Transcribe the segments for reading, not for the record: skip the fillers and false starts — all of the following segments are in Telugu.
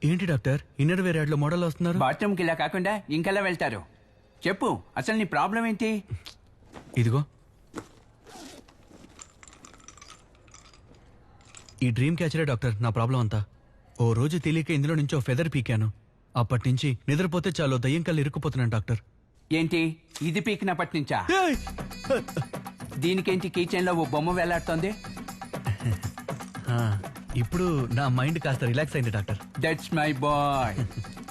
ఏంటి డాక్టర్ ఇన్నర్ వేర్ యాడ్ లో మోడల్ వస్తున్నారు? బాత్రూమ్కి ఇలా కాకుండా ఇంకెలా వెళ్తారు? చెప్పు, అసలు నీ ప్రాబ్లం ఏంటి? ఇదిగో ఈ డ్రీమ్ క్యాచరే డాక్టర్ నా ప్రాబ్లం అంతా. ఓ రోజు తెలియక ఇందులో నుంచి ఓ ఫెదర్ పీకాను. అప్పటి నుంచి నిద్రపోతే చాలు దయ్యం కళ్ళు ఇరుక్కుపోతున్నాను డాక్టర్. ఏంటి ఇది పీకినప్పటి నుంచా? దీనికేంటి కిచెన్ లో ఓ బొమ్మ వేలాడుతోంది? ఇప్పుడు నా మైండ్ కాస్త రిలాక్స్ అయింది డాక్టర్. That's my boy.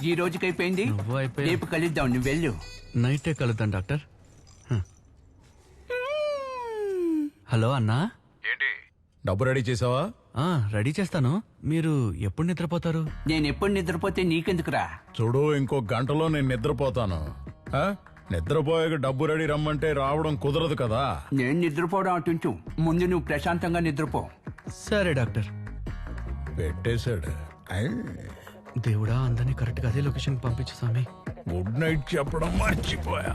ఈ రోజుకి అయిపోయింది, నువ్వు అయిపోయావు. రేపు కలుద్దాం, నువ్వు వెళ్ళు. నైటే కలుద్దాం డాక్టర్. హలో అన్నా, ఏంటి డబ్బు రెడీ చేసావా? రెడీ చేస్తాను. మీరు ఎప్పుడు నిద్రపోతారు? నేను ఎప్పుడు నిద్రపోతే నీకెందుకురా? చూడు, ఇంకో గంటలో నేను నిద్రపోతాను. ఆ? నిద్రపోయాక డబ్బు రెడీ రమ్మంటే రావడం కుదరదు కదా. నేను నిద్రపోవడం అటుంచు, ముందు నువ్వు ప్రశాంతంగా నిద్రపో. సరే డాక్టర్. పెట్టేశాడు. ఐ. దేవుడా, అందరినీ కరెక్ట్ గా అదే లొకేషన్ పంపించు స్వామి. గుడ్ నైట్ చెప్పడం మర్చిపోయా.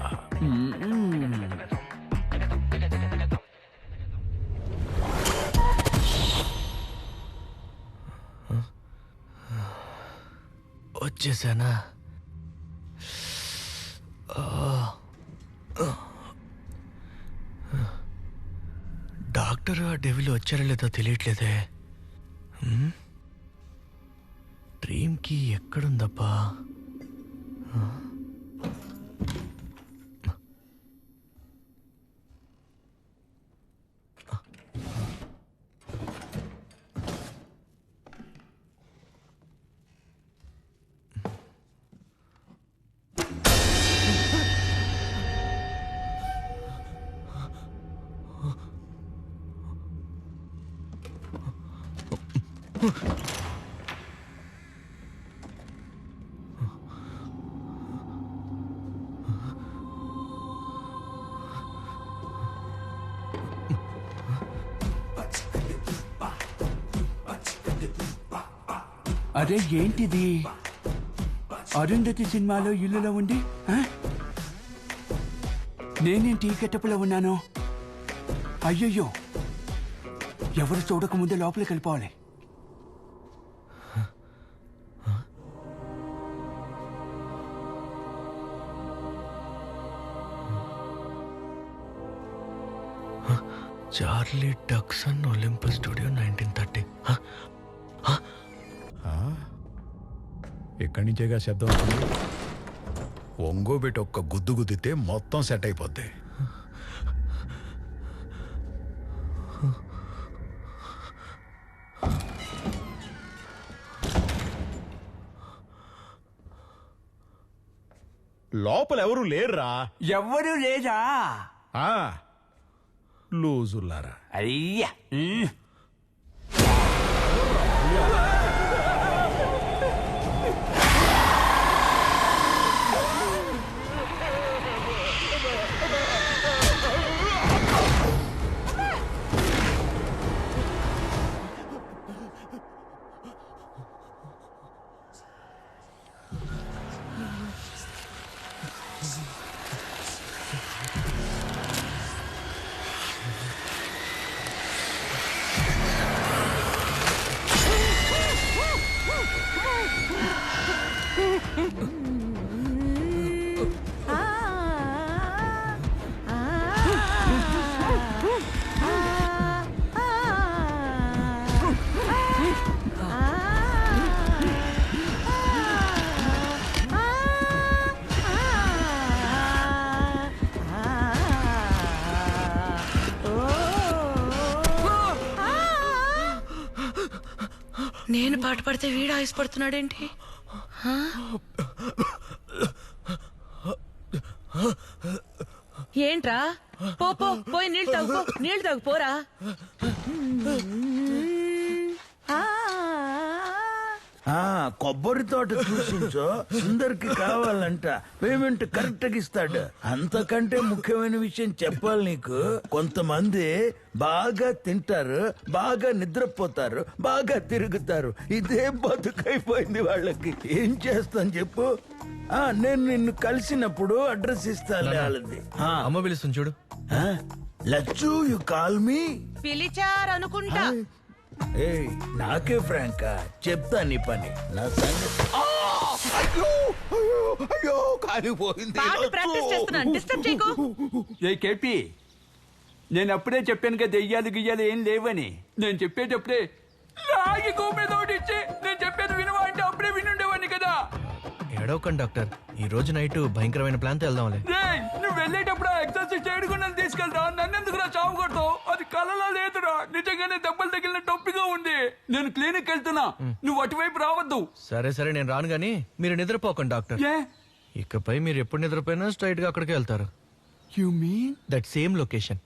వచ్చేసానా? డాక్టర్ ఆ డెవిల్ వచ్చారో లేదో తెలియట్లేదే. డ్రీమ్ కి ఎక్కడుందబ్బా? అరే ఏంటిది? అరుంధతి సినిమాలో ఇల్లులో ఉండి నేనేంటి ఈ గెటప్లో ఉన్నాను? అయ్యయ్యో, ఎవరు చూడకముందే లోపలికి వెళ్ళిపోవాలి. Charlie Dixon Olympus studio 1930. ఎక్కడి నుంచేగా శబ్దం వస్తుంది? ఒంగోబెట్టి ఒక్క గుద్దు గుద్దితే మొత్తం సెట్ అయిపోద్ది. లోపల ఎవరు లేరురా. ఎవ్వరూ లేదా? లూజులారా. అయ్యా, నేను పాట పడితే వీడు ఆయుష్పడుతున్నాడేంటి? ఏంట్రా? పోయి నీళ్ళు తాగు పోరా. కొబ్బరి తోట చూసించో సుందర్కి కావాలంట, పేమెంట్ కరెక్ట్ గా ఇస్తాడు. అంతకంటే ముఖ్యమైన విషయం చెప్పాలి నీకు. కొంతమంది బాగా తింటారు, బాగా నిద్రపోతారు, బాగా తిరుగుతారు. ఇదే బతుకైపోయింది వాళ్ళకి. ఏం చేస్తాను చెప్పు? నేను నిన్ను కలిసినప్పుడు అడ్రస్ ఇస్తాను వాళ్ళది. అమ్మ పిలుస్తుంది చూడు. Lacchu, you call me. పిలిచారనుకుంటా. ఏయ్ నాకే ఫ్రాంకా చెప్తా నీ పని నా సంగతి అయ్యో కాలిపోయింది పాట ప్రాక్టీస్ చేస్తున్నాను డిస్టర్బ్ చేయకు. ఏ కేపీ, నేను అప్పుడే చెప్పాను కదా దెయ్యాలు గియ్యాలు ఏం లేవని. నేను చెప్పేటప్పుడే రాగి మీద ఇచ్చి నేను చెప్పేది వినవా అంటే అప్పుడే వినుండేవాడిని కదా. ఏడవకండి డాక్టర్, ఈ రోజు నైట్ భయంకరమైన ప్లాన్తో వెళ్దాంలే. రేయ్, నువ్వు వెళ్ళేటప్పుడు ఎక్సర్సైజ్ చేయడం నన్ను తీసుకెళ్తా. నన్నెందుకురా చావు కొడతావు? అది కలలో లేదురా, నిజంగానే దెబ్బలు తగిలిన టొప్పిగా ఉంది. నేను క్లినిక్ వెళ్తున్నా, నువ్వు అటువైపు రావద్దు. సరే సరే, నేను రాను గానీ మీరు నిద్రపోకండి డాక్టర్. ఏ ఇకపై మీరు ఎప్పుడు నిద్రపోయినా స్ట్రైట్ గా అక్కడికే వెళ్తారు. You mean that same location.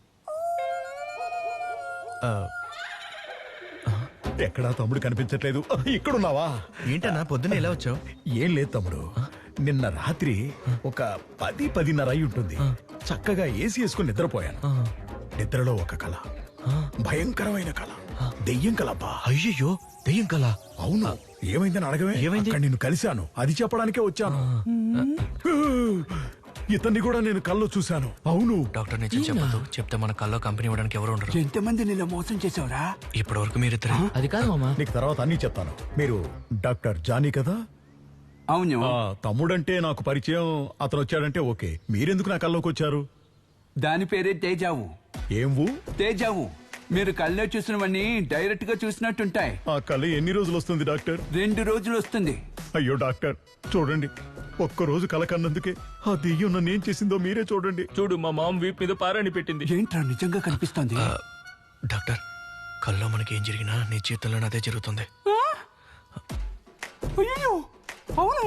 ఎక్కడా తమ్ముడు కనిపించట్లేదు. ఇక్కడున్నావా? ఏంటన్నా పొద్దున్న ఎలా వచ్చావు? ఏం లేదు తమ్ముడు, నిన్న రాత్రి ఒక 10-10:30 అయి ఉంటుంది. చక్కగా ఏసీ వేసుకుని నిద్రపోయాను. నిద్రలో ఒక కళ, భయంకరమైన కళ, దెయ్యం కళ. బా అయ్యయ్యో, దెయ్యం కల. అవును, ఏమైందని అడగవే. ఏమైంది? అక్కడ నిన్ను కలిశాను, అది చెప్పడానికే వచ్చాను. ఇతన్ని కూడా నేను కల్లో చూశాను. అవును డాక్టర్ నుంచి చెప్పదు, చెప్తే మన కల్లో కంపెనీ ఇవ్వడానికి ఎవరు ఉండరు. ఎంతమంది నిన్న మోసం చేసావురా? ఇప్పటి వరకు మీరిద్దరు. అది కాదు మామా. నీకు తర్వాత అన్ని చెప్తాను. మీరు డాక్టర్ జానీ కదా? అవును. తమ్ముడంటే నాకు పరిచయం, అతను వచ్చాడంటే ఓకే. మీరెందుకు నా కల్లోకి వచ్చారు? దాని పేరే తేజావు. ఏంవు? తేజావు. మీరు కల్లో చూసినవన్నీ డైరెక్ట్ గా చూసినట్టుంటాయి. ఆ కళ ఎన్ని రోజులు వస్తుంది డాక్టర్? 2 రోజులు వస్తుంది. అయ్యో డాక్టర్, చూడండి, ఒక్కరోజు కల కన్నందుకే ఆ దెయ్యం నన్ను ఏం చేసిందో మీరే చూడండి. చూడు, మా మామ వీపు మీద పారాని పెట్టింది. ఏంట్రా నిజంగా కనిపిస్తోంది? డాక్టర్, కల్లో మనకి ఏం జరిగినా నీ జీవితంలో అదే జరుగుతుంది. అయ్యో, అవును.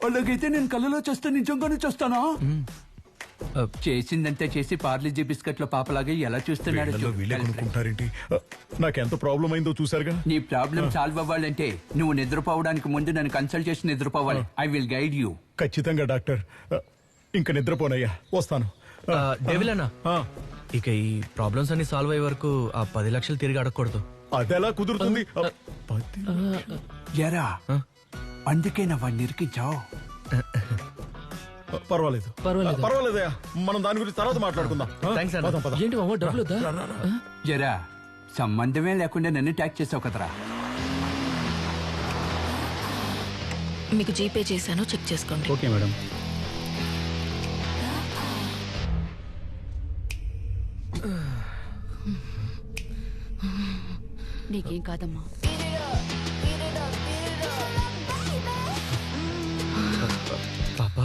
అలాగైతే నేను కళ్ళలో చేస్తే నిజంగానే చూస్తానా? చేసిందంతా చేసి పార్లీజీ బిస్కెట్ల పాపలాగే ఎలా చూస్తున్నాడు వీళ్ళలో చూడు. వీళ్ళే కొనుక్కుంటారేంటి? నాకెంత ప్రాబ్లం అయిందో చూసారుగా. నీ ప్రాబ్లం సాల్వ్ అవ్వాలంటే నువ్వు నిద్రపోవడానికి ముందు నన్ను కన్సల్ట్ చేసి నిద్రపోవాలి. I will guide you. ఖచ్చితంగా డాక్టర్. ఇంకా నిద్రపోనయ్యా, వస్తాను. డెవిల్ అన్నా, ఆ, ఇక ఈ ప్రాబ్లమ్స్ అన్ని సాల్వ్ అయ్యే వరకు ఆ 10 లక్షలు తిరిగి అడగకూడదు. అదెలా కుదురుతుంది? ఎరా, అందుకే నా వాడిని ఇరికించావు. పర్వాలేదు పర్వాలేదయ్యా, మనం దాని గురించి తర్వాత మాట్లాడుకుందాం. థాంక్స్ అన్న. పదం, పదం. ఏంటి మామ, డబ్బులు వద్దా? జరా, సంబంధమే లేకుండా నన్ను ట్యాక్ చేసావు కదరా. మీకు జీపే చేశాను, చెక్ చేసుకోండి. Okay madam. నీకేం కాదమ్మా. పాపా,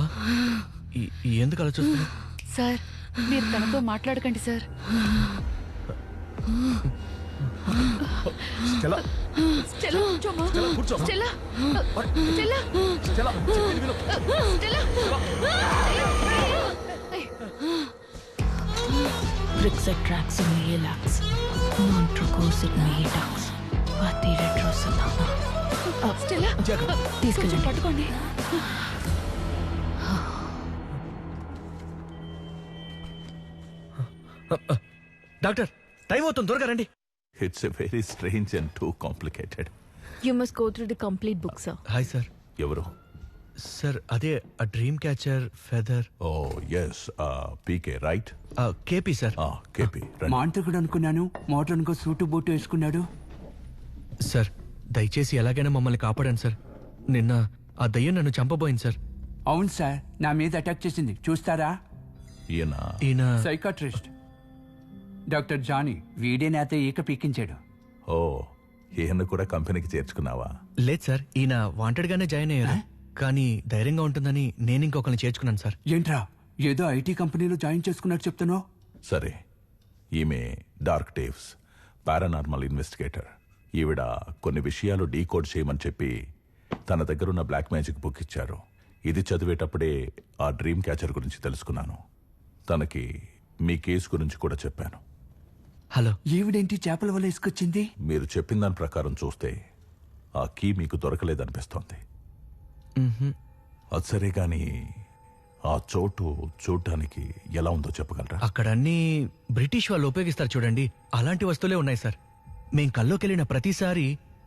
ఎందుకు అలా చూస్తున్నా? సార్, మీరు తనతో మాట్లాడకండి సార్. స్టెల్లా, స్టెల్లా, కూర్చోమ్మా. స్టెల్లా, కూర్చో. స్టెల్లా, స్టెల్లా, స్టెల్లా, చెప్పింది విను. స్టెల్లా. Brixatrax में ये लैक्स, Montrocosid में ये टॉक्स, पाती रेट्रोसलाना. స్టెల్లా, కొంచెం పట్టుకోండి. డాక్టర్, టైం అవుతుంది, త్వరగా రండి. It's a very strange and too complicated. You must go through the complete book, sir. Hi sir. ఎవరు? సార్, అదే ఆ డ్రీమ్ క్యాచర్ ఫెదర్. ఓ ఎస్, పీకే రైట్? KP sir. కేపీ. మాంత్రికుడు అనుకున్నాను, మోడర్న్ గా సూటు బూటు వేసుకున్నాడు. సార్, దయచేసి ఎలాగైనా మమ్మల్ని కాపాడండి సార్. నిన్న ఆ దయ్యం నన్ను చంపబోయింది సార్. అవును సార్, నా మీద అటాక్ చేసింది. చూస్తారా? ఈయన సైకాట్రిస్ట్ డాక్టర్ జానీ. వీడే నాతో ఈక పీకించాడు. ఓ, ఈయన కూడా కంపెనీకి చేర్చుకున్నావా? లేదు సార్, ఈయన వాంటెడ్ గానే జాయిన్ అయ్యారు, కానీ ధైర్యంగా ఉంటుందని నేను ఇంకొకరిని చేర్చుకున్నాను సార్. ఏంట్రా, ఏదో ఐటీ కంపెనీలో జాయిన్ చేసుకున్నట్టు చెప్తున్నావు? సరే, ఈమె డార్క్ టేవ్స్, పారానార్మల్ ఇన్వెస్టిగేటర్. ఈవిడ కొన్ని విషయాలు డీకోడ్ చేయమని చెప్పి తన దగ్గరున్న బ్లాక్ మ్యాజిక్ బుక్ ఇచ్చారు. ఇది చదివేటప్పుడే ఆ డ్రీమ్ క్యాచర్ గురించి తెలుసుకున్నాను. తనకి మీ కేసు గురించి కూడా చెప్పాను. హలో. ఈవిడేంటి చేపల వల్ల ఇసుకొచ్చింది? మీరు చెప్పిన దాని ప్రకారం చూస్తే ఆ కీ మీకు దొరకలేదనిపిస్తోంది. అది సరే, కానీ ఆ చోటు చూడ్డానికి ఎలా ఉందో చెప్పగలరా? అక్కడ అన్ని బ్రిటిష్ వాళ్ళు ఉపయోగిస్తారు చూడండి, అలాంటి వస్తువులే ఉన్నాయి సార్. మేం కల్లోకి వెళ్ళిన ప్రతిసారి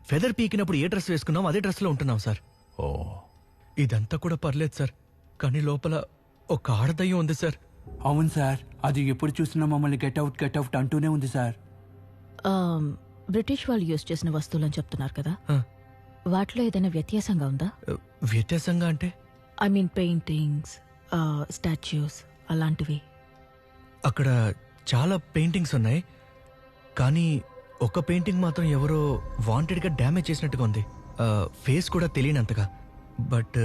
ఫెదర్ పీకినప్పుడు ఏ డ్రెస్ వేసుకున్నాం అదే డ్రెస్ లో ఉంటున్నాం సార్. ఓ, ఇదంతా కూడా పర్లేదు సార్, కానీ లోపల ఒక ఆడదయ్యం ఉంది సార్. అవును సార్, అది ఎప్పుడు చూసినా మమ్మల్ని గెట్ అవుట్ అంటూనే ఉంది సార్. బ్రిటిష్ వాళ్ళు యూజ్ చేసిన వస్తువులని చెప్తున్నారు కదా, ఆ, వాటిలో ఏదైనా వ్యత్యాసంగా ఉందా? వ్యత్యాసంగా అంటే? ఐ మీన్ పెయింటింగ్స్, స్టాచ్యూస్ అలాంటివి. అక్కడ చాలా పెయింటింగ్స్ ఉన్నాయి, కానీ ఒక పెయింటింగ్ మాత్రం ఎవరో వాంటెడ్గా డ్యామేజ్ చేసినట్టుగా ఉంది. ఫేస్ కూడా తెలియనంతగా. బట్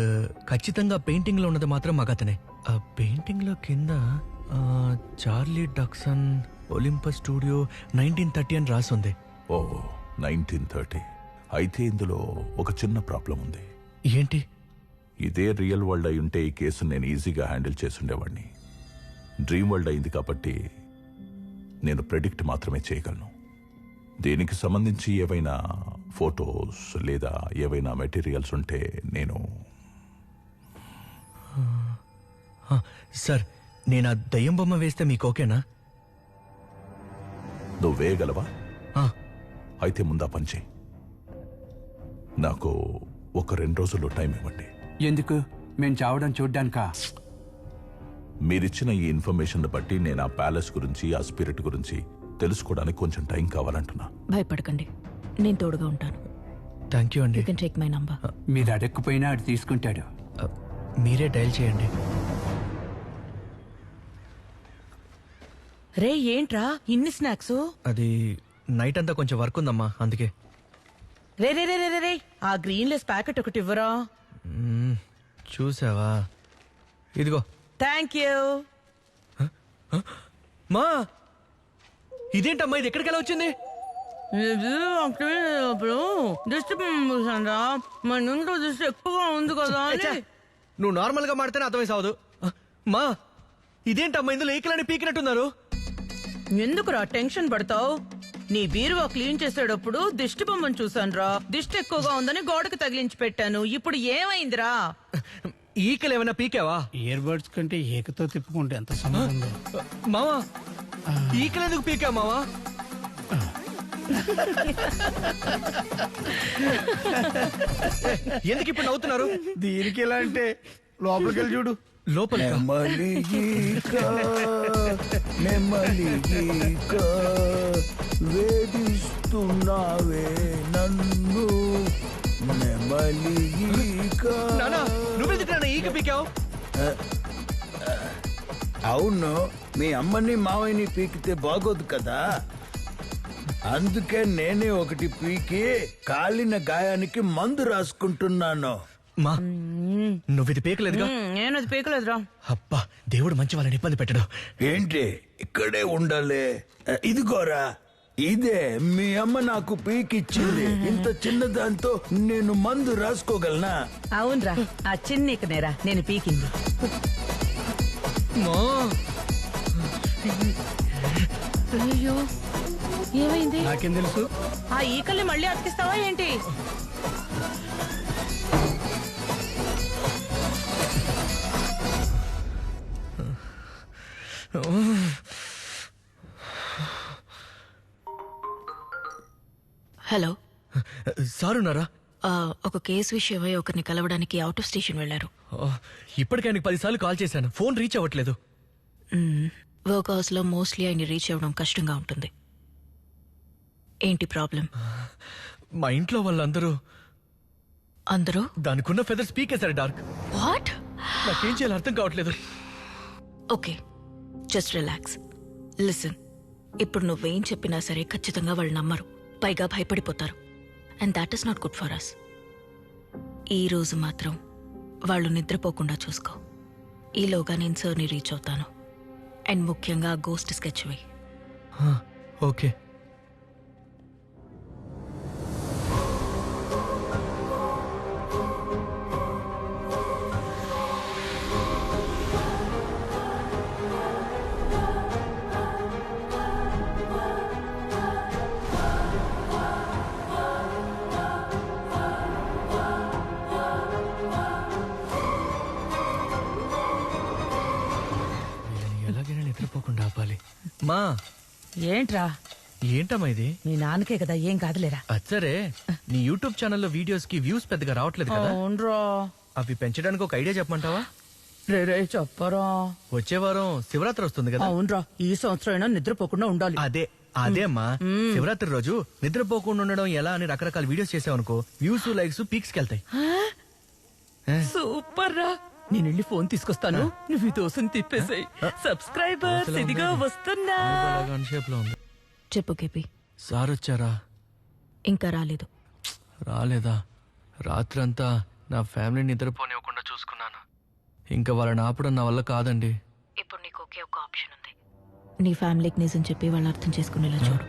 ఖచ్చితంగా పెయింటింగ్లో ఉన్నది మాత్రం మగతనే. ఆ పెయింటింగ్లో కింద చార్లీ డక్సన్, ఒలింపస్ స్టూడియో 1930 అని రాసుంది. ఓ 1930. అయితే ఇందులో ఒక చిన్న ప్రాబ్లం ఉంది. ఏంటి? ఇదే రియల్ వరల్డ్ అయి ఉంటే ఈ కేసును నేను ఈజీగా హ్యాండిల్ చేసుండేవాడిని. డ్రీమ్ వరల్డ్ అయింది కాబట్టి నేను ప్రెడిక్ట్ మాత్రమే చేయగలను. దీనికి సంబంధించి ఏవైనా ఫొటోస్ లేదా ఏవైనా మెటీరియల్స్ ఉంటే నేను... సార్, నేను ఆ దయ్యం బొమ్మ వేస్తే మీకు ఓకేనా? నువ్వు వేయగలవా? ఆ, అయితే ముందా పని చేయి. నాకు ఒక 2 రోజుల్లో టైం ఇవ్వండి. ఎందుకు? మేం చావడం చూడ్డానికా? మీరిచ్చిన ఈ ఇన్ఫర్మేషన్ బట్టి నేను ఆ ప్యాలెస్ గురించి, ఆ స్పిరిట్ గురించి తెలుసుకోవడానికి కొంచెం టైం కావాలంటున్నా. భయపడకండి, నేను తోడుగా ఉంటాను. థ్యాంక్ యూ అండి. You can take my number. మీరు అడగకపోయినా అది తీసుకుంటాడు. మీరే డైల్ చేయండి. రే ఏంట్రా ఇన్ని స్నాక్స్? అది నైట్ అంతా కొంచెం వర్క్ ఉందమ్మా, అందుకే. రే రే రే రే రే ఆ గ్రీన్ లెస్ ప్యాకెట్ ఒకటి ఇవ్వరా? చూసావా? ఇదిగో. Thank you. మా, ఇదేంటమ్మా, ఇది ఎక్కడికి ఎలా వచ్చింది? అప్పుడు దిష్టి చూసారా, మన ఇంట్లో దిష్టి ఎక్కువగా ఉంది కదా అని. నువ్వు నార్మల్ గా మాడితేనే అర్థమై సావదు. మా, ఇదేంటమ్మా, ఇందులో ఈకలని పీకినట్టున్నారు. ఎందుకురా టెన్షన్ పడతావు? నీ బీరువా క్లీన్ చేసేటప్పుడు దిష్టి బొమ్మను చూసానురా, దిష్టి ఎక్కువగా ఉందని గోడకు తగిలించి పెట్టాను. ఇప్పుడు ఏమైందిరా? ఈకలు ఏమైనా పీకావా? ఇయర్ బడ్స్ కంటే ఏకతో తిప్పుకుంటే ఎంత సమయం ఉందో. మావా, ఈకలు ఎందుకు పీకా మావా? ఎందుకు ఇప్పుడు నవ్వుతున్నారు? దీనికి ఎలా అంటే లోపలికి వెళ్ళి చూడు. లోపల నెమ్మలిగీక వేధిస్తున్నావే నన్ను, నెమ్మలిగీక. నానా, నువ్వెందుకు నాన్న ఈక పీకావు? అవును, మీ అమ్మని మావయ్యని పీకితే బాగోదు కదా, అందుకే నేనే ఒకటి పీకి కాలిన గాయానికి మందు రాసుకుంటున్నాను. మా, నువ్విది పీకలేదుగా? నేను అది పీకలేదురా. అబ్బా, దేవుడు మంచి వాళ్ళని ఇబ్బంది పెట్టడు. ఏంటి ఇక్కడే ఉండాలి? ఇదిగోరా, ఇదే మీ అమ్మ నాకు పీకిచ్చింది. ఇంత చిన్నదాంతో నేను మందు రాసుకోగలనా? అవునరా, ఆ చిన్నీకనేరా నేను పీకింది. మా, అయ్యో, ఏమైంది? నాకేం తెలుసు? ఆ ఈకల్ని మళ్ళీ అతికిస్తావా ఏంటి? హలో, సార్ ఉన్నారా? ఒక కేసు విషయమై ఒకరిని కలవడానికి అవుట్ ఆఫ్ స్టేషన్ వెళ్లారు. ఇప్పటికే ఆయనకి 10 సార్లు కాల్ చేశాను, ఫోన్ రీచ్ అవ్వట్లేదు. వర్క్ హౌస్ లో మోస్ట్లీ ఆయన రీచ్ అవ్వడం కష్టంగా ఉంటుంది. ఏంటి ప్రాబ్లం? మా ఇంట్లో వాళ్ళందరూ అందరూ దానికున్న ఫెదర్స్ పీకేశారు డార్క్. వాట్? నాకేం చేయాలో అర్థం కావట్లేదు. Okay, just relax. లిసన్, ఇప్పుడు నువ్వేం చెప్పినా సరే ఖచ్చితంగా వాళ్ళు నమ్మరు, పైగా భయపడిపోతారు. And that is not good for us. ఈ రోజు మాత్రం వాళ్ళు నిద్రపోకుండా చూసుకో. ఈలోగా నేను సార్ని రీచ్ అవుతాను. అండ్ ముఖ్యంగా గోస్ట్ స్కెచ్ వేయి. ఓకే. ఎలాగైనా నిద్రపోకుండా ఆపాలి. మా, ఏంట్రా? ఏంటమ్మా ఇది? మీ నాన్నకే కదా, ఏం కాదులేరా. అచ్చరే, నీ యూట్యూబ్ ఛానల్లో వీడియోస్ కి వ్యూస్ పెద్దగా రావట్లేదు కదా, అవునరా. అవి పెంచడానికి ఒక ఐడియా చెప్పమంటావా? రే రే చెప్పరా. వచ్చే వారం శివరాత్రి వస్తుంది కదా. అవునరా, ఈ సంవత్సరం అయినా నిద్రపోకుండా ఉండాలి. అదే అదే అమ్మా శివరాత్రి రోజు నిద్రపోకుండా ఉండడం ఎలా అని రకరకాల వీడియోస్ చేసావనుకో వ్యూస్ లైక్స్ పీక్స్ కి వెళ్తాయి. సూపర్ రా. నేను వెళ్ళి ఫోన్ తీసుకొస్తాను, నువ్వు ఈ దోశను తిప్పేసాయి. సబ్స్క్రైబర్స్ ఇదిగా వస్తున్నా. షేప్ లో ఉంది. చెప్పు కేపీ. సార్ వచ్చారా? ఇంకా రాలేదు. రాలేదా? రాత్రంతా నా ఫ్యామిలీని నిద్రపోనివ్వకుండా చూసుకున్నాను. ఇంకా వాళ్ళని ఆపడం నా వల్ల కాదండి. ఇప్పుడు నీకు ఒకే ఒక ఆప్షన్ ఉంది. నీ ఫ్యామిలీకి నిజం చెప్పి వాళ్ళని అర్థం చేసుకునేలా చూడు.